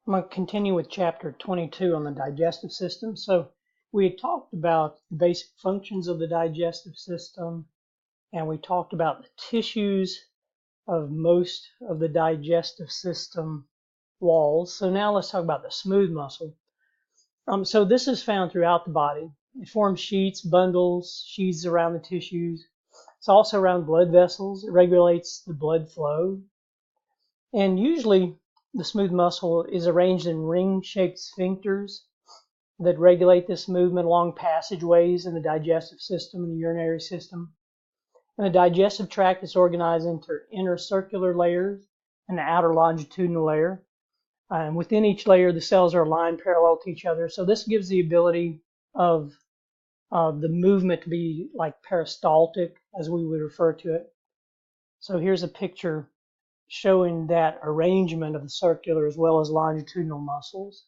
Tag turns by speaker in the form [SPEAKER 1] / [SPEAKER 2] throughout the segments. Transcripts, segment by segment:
[SPEAKER 1] I'm going to continue with chapter 22 on the digestive system. So we had talked about the basic functions of the digestive system, and we talked about the tissues of most of the digestive system walls. So now let's talk about the smooth muscle. So this is found throughout the body. It forms sheets, bundles, sheaths around the tissues. It's also around blood vessels. It regulates the blood flow. And usually the smooth muscle is arranged in ring-shaped sphincters that regulate this movement along passageways in the digestive system and the urinary system. And the digestive tract is organized into inner circular layers and the outer longitudinal layer. And within each layer, the cells are aligned parallel to each other. So this gives the ability of the movement to be like peristaltic, as we would refer to it. So here's a picture showing that arrangement of the circular as well as longitudinal muscles.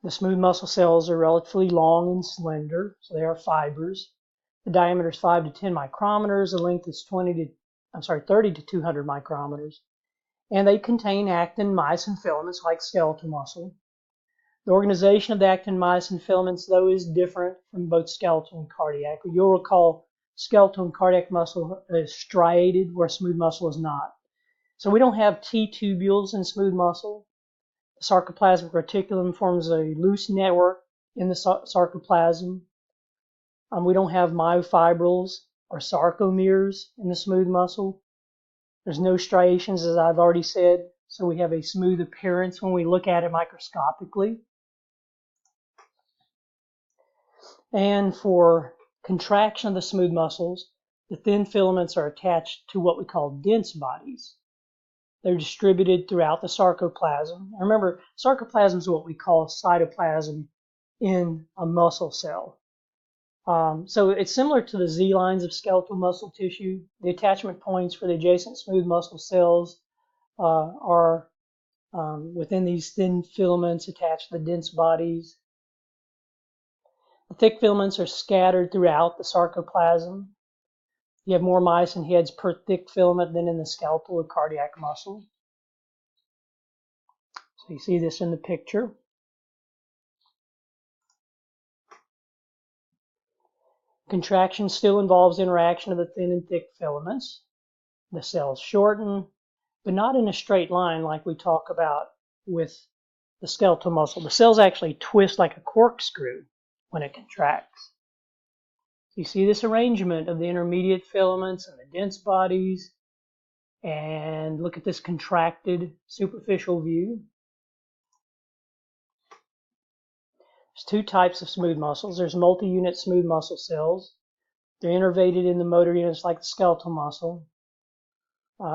[SPEAKER 1] The smooth muscle cells are relatively long and slender, so they are fibers. The diameter is 5 to 10 micrometers. The length is 30 to 200 micrometers. And they contain actin, myosin filaments like skeletal muscle. The organization of the actin myosin filaments, though, is different from both skeletal and cardiac. You'll recall skeletal and cardiac muscle is striated, where smooth muscle is not. So we don't have T-tubules in smooth muscle. The sarcoplasmic reticulum forms a loose network in the sarcoplasm. We don't have myofibrils or sarcomeres in the smooth muscle. There's no striations, as I've already said, so we have a smooth appearance when we look at it microscopically. And for contraction of the smooth muscles, the thin filaments are attached to what we call dense bodies. They're distributed throughout the sarcoplasm. Remember, sarcoplasm is what we call cytoplasm in a muscle cell. So it's similar to the Z-lines of skeletal muscle tissue. The attachment points for the adjacent smooth muscle cells are within these thin filaments attached to the dense bodies. The thick filaments are scattered throughout the sarcoplasm. You have more myosin heads per thick filament than in the skeletal or cardiac muscle. So you see this in the picture. Contraction still involves interaction of the thin and thick filaments. The cells shorten, but not in a straight line like we talk about with the skeletal muscle. The cells actually twist like a corkscrew when it contracts. You see this arrangement of the intermediate filaments and the dense bodies, and look at this contracted superficial view. There's two types of smooth muscles. There's multi-unit smooth muscle cells. They're innervated in the motor units like the skeletal muscle.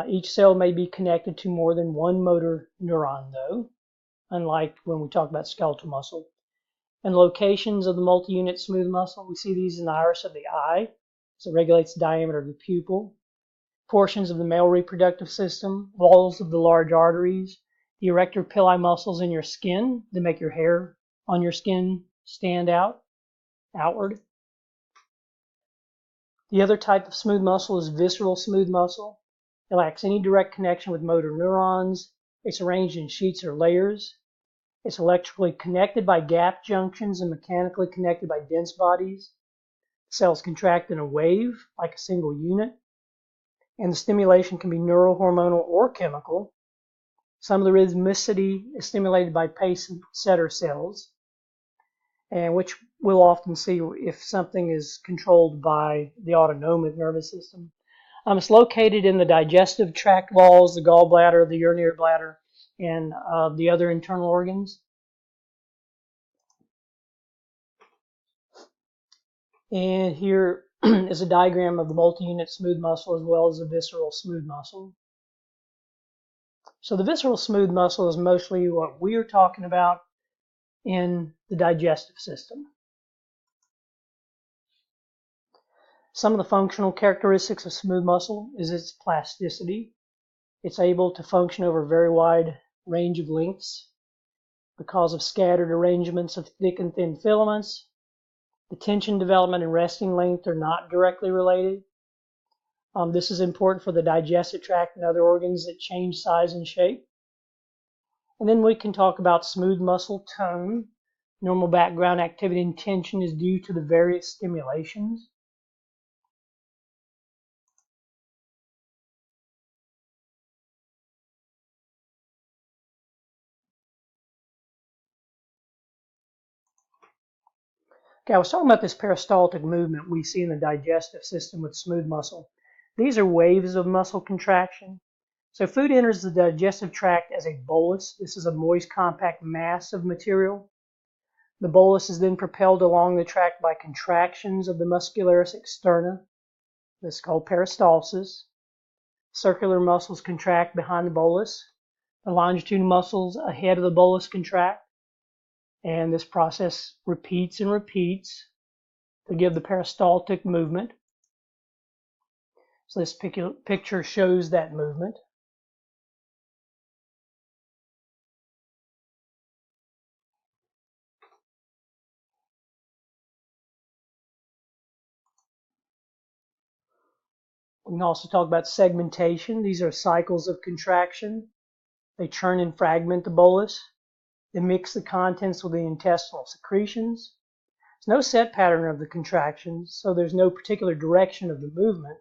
[SPEAKER 1] Each cell may be connected to more than one motor neuron, though, unlike when we talk about skeletal muscle. And locations of the multi-unit smooth muscle, we see these in the iris of the eye, so it regulates the diameter of the pupil. Portions of the male reproductive system, walls of the large arteries, the erector pili muscles in your skin that make your hair on your skin stand outward. The other type of smooth muscle is visceral smooth muscle. It lacks any direct connection with motor neurons. It's arranged in sheets or layers. It's electrically connected by gap junctions and mechanically connected by dense bodies. Cells contract in a wave, like a single unit. And the stimulation can be neural, hormonal, or chemical. Some of the rhythmicity is stimulated by pace setter cells, and which we'll often see if something is controlled by the autonomic nervous system. It's located in the digestive tract walls, the gallbladder, the urinary bladder, and the other internal organs. And here is a diagram of the multi-unit smooth muscle as well as the visceral smooth muscle. So the visceral smooth muscle is mostly what we are talking about in the digestive system. Some of the functional characteristics of smooth muscle is its plasticity. It's able to function over a very wide range of lengths because of scattered arrangements of thick and thin filaments. The tension development and resting length are not directly related. This is important for the digestive tract and other organs that change size and shape. And then we can talk about smooth muscle tone. Normal background activity and tension is due to the various stimulations. Okay, I was talking about this peristaltic movement we see in the digestive system with smooth muscle. These are waves of muscle contraction. So food enters the digestive tract as a bolus. This is a moist, compact mass of material. The bolus is then propelled along the tract by contractions of the muscularis externa. This is called peristalsis. Circular muscles contract behind the bolus. The longitudinal muscles ahead of the bolus contract. And this process repeats and repeats to give the peristaltic movement. So this picture shows that movement. We can also talk about segmentation. These are cycles of contraction. They churn and fragment the bolus. They mix the contents with the intestinal secretions. There's no set pattern of the contractions, so there's no particular direction of the movement.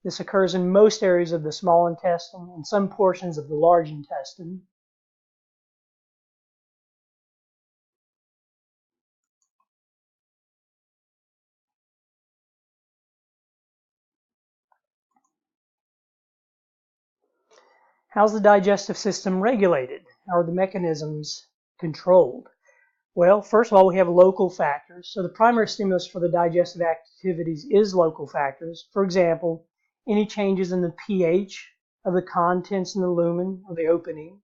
[SPEAKER 1] This occurs in most areas of the small intestine and some portions of the large intestine. How's the digestive system regulated? How are the mechanisms controlled? Well, first of all, we have local factors. So the primary stimulus for the digestive activities is local factors. For example, any changes in the pH of the contents in the lumen or the opening,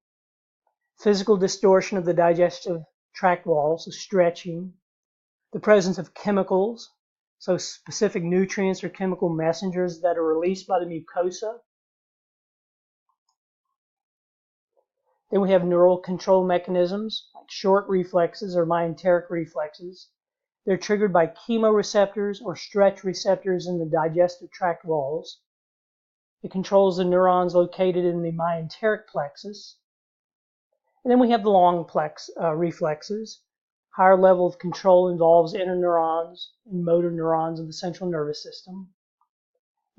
[SPEAKER 1] physical distortion of the digestive tract walls, so stretching, the presence of chemicals, so specific nutrients or chemical messengers that are released by the mucosa. Then we have neural control mechanisms like short reflexes or myenteric reflexes. They're triggered by chemoreceptors or stretch receptors in the digestive tract walls. It controls the neurons located in the myenteric plexus. And then we have the long reflexes. Higher level of control involves interneurons and motor neurons of the central nervous system.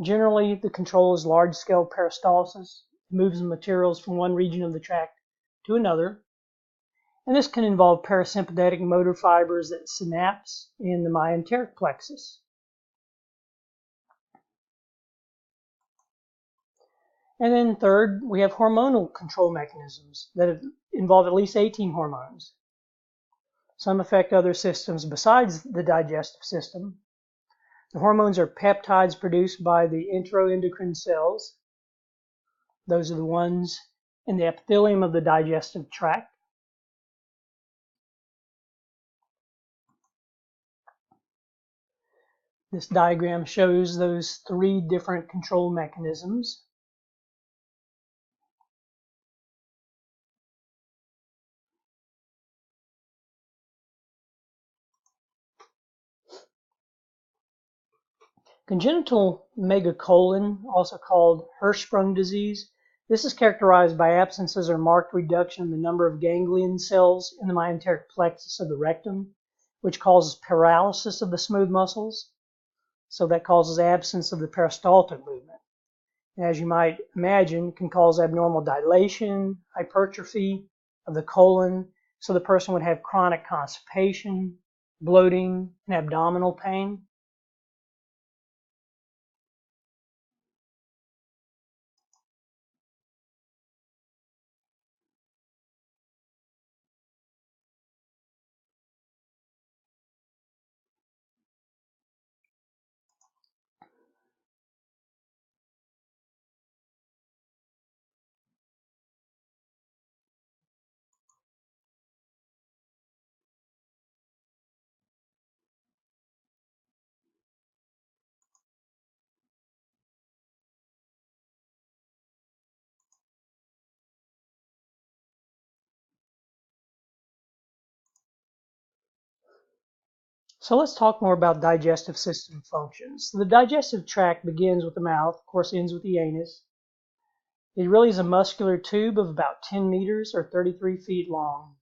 [SPEAKER 1] Generally, the control is large-scale peristalsis. It moves the materials from one region of the tract to another. And this can involve parasympathetic motor fibers that synapse in the myenteric plexus. And then third, we have hormonal control mechanisms that involve at least 18 hormones. Some affect other systems besides the digestive system. The hormones are peptides produced by the enteroendocrine cells. Those are the ones in the epithelium of the digestive tract. This diagram shows those three different control mechanisms. Congenital megacolon, also called Hirschsprung disease, this is characterized by absences or marked reduction in the number of ganglion cells in the myenteric plexus of the rectum, which causes paralysis of the smooth muscles. So that causes absence of the peristaltic movement. And as you might imagine, it can cause abnormal dilation, hypertrophy of the colon, so the person would have chronic constipation, bloating, and abdominal pain. So let's talk more about digestive system functions. So the digestive tract begins with the mouth, of course ends with the anus. It really is a muscular tube of about 10 meters or 33 feet long.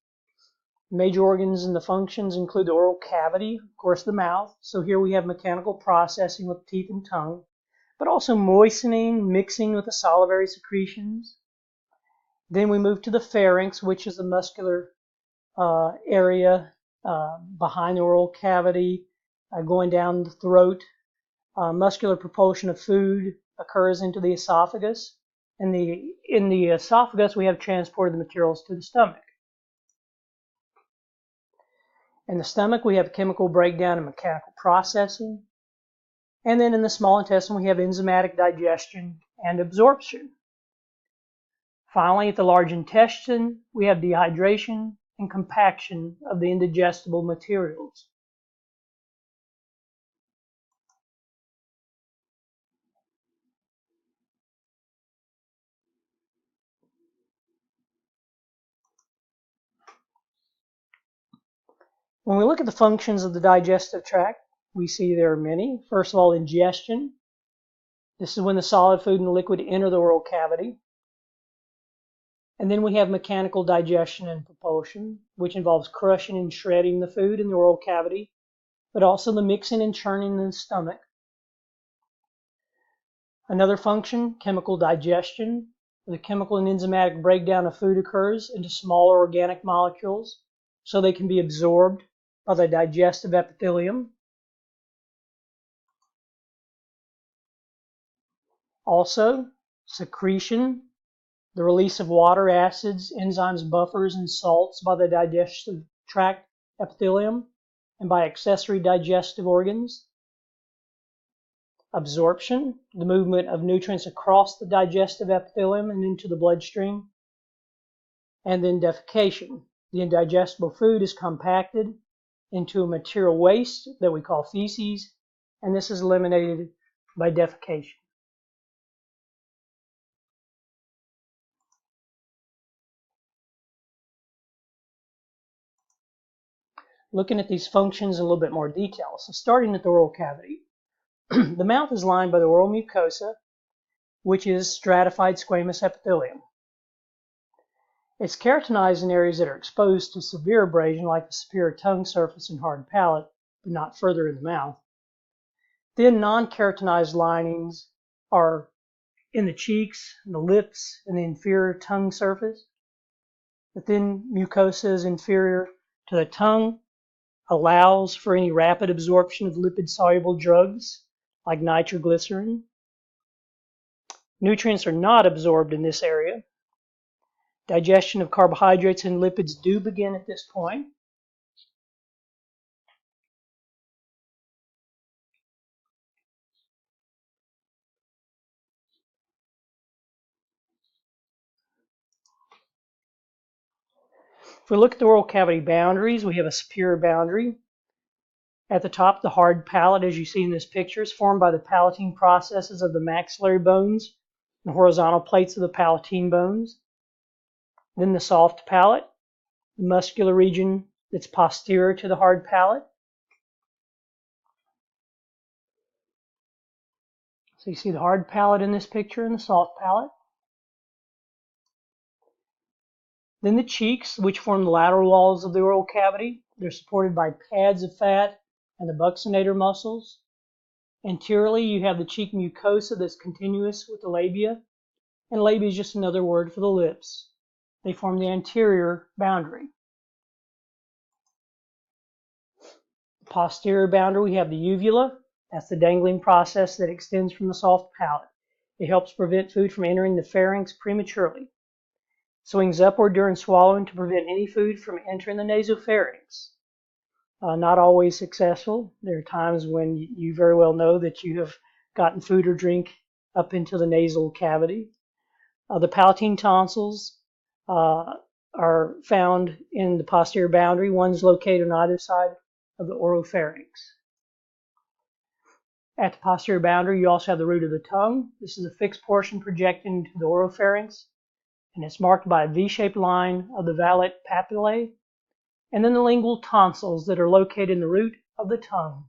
[SPEAKER 1] Major organs and the functions include the oral cavity, of course the mouth. So here we have mechanical processing with teeth and tongue, but also moistening, mixing with the salivary secretions. Then we move to the pharynx, which is the muscular area behind the oral cavity, going down the throat. Muscular propulsion of food occurs into the esophagus. In the esophagus, we have transported the materials to the stomach. In the stomach, we have chemical breakdown and mechanical processing. And then in the small intestine, we have enzymatic digestion and absorption. Finally, at the large intestine, we have dehydration and compaction of the indigestible materials. When we look at the functions of the digestive tract, we see there are many. First of all, ingestion. This is when the solid food and the liquid enter the oral cavity. And then we have mechanical digestion and propulsion, which involves crushing and shredding the food in the oral cavity, but also the mixing and churning in the stomach. Another function, chemical digestion. The chemical and enzymatic breakdown of food occurs into smaller organic molecules so they can be absorbed by the digestive epithelium. Also, secretion, the release of water, acids, enzymes, buffers, and salts by the digestive tract epithelium and by accessory digestive organs. Absorption, the movement of nutrients across the digestive epithelium and into the bloodstream. And then defecation. The indigestible food is compacted into a material waste that we call feces, and this is eliminated by defecation. Looking at these functions in a little bit more detail. So starting at the oral cavity. The mouth is lined by the oral mucosa, which is stratified squamous epithelium. It's keratinized in areas that are exposed to severe abrasion, like the superior tongue surface and hard palate, but not further in the mouth. Thin non-keratinized linings are in the cheeks, the lips, and the inferior tongue surface. The thin mucosa is inferior to the tongue, allows for any rapid absorption of lipid-soluble drugs like nitroglycerin. Nutrients are not absorbed in this area. Digestion of carbohydrates and lipids do begin at this point. If we look at the oral cavity boundaries, we have a superior boundary. At the top, the hard palate, as you see in this picture, is formed by the palatine processes of the maxillary bones and horizontal plates of the palatine bones. Then the soft palate, the muscular region that's posterior to the hard palate. So you see the hard palate in this picture and the soft palate. Then the cheeks, which form the lateral walls of the oral cavity. They're supported by pads of fat and the buccinator muscles. Anteriorly, you have the cheek mucosa that's continuous with the labia, and labia is just another word for the lips. They form the anterior boundary. The posterior boundary, we have the uvula. That's the dangling process that extends from the soft palate. It helps prevent food from entering the pharynx prematurely. Swings upward during swallowing to prevent any food from entering the nasopharynx. Not always successful. There are times when you very well know that you have gotten food or drink up into the nasal cavity. The palatine tonsils are found in the posterior boundary. One's located on either side of the oropharynx. At the posterior boundary, you also have the root of the tongue. This is a fixed portion projecting into the oropharynx, and it's marked by a V-shaped line of the valate papillae. And then the lingual tonsils that are located in the root of the tongue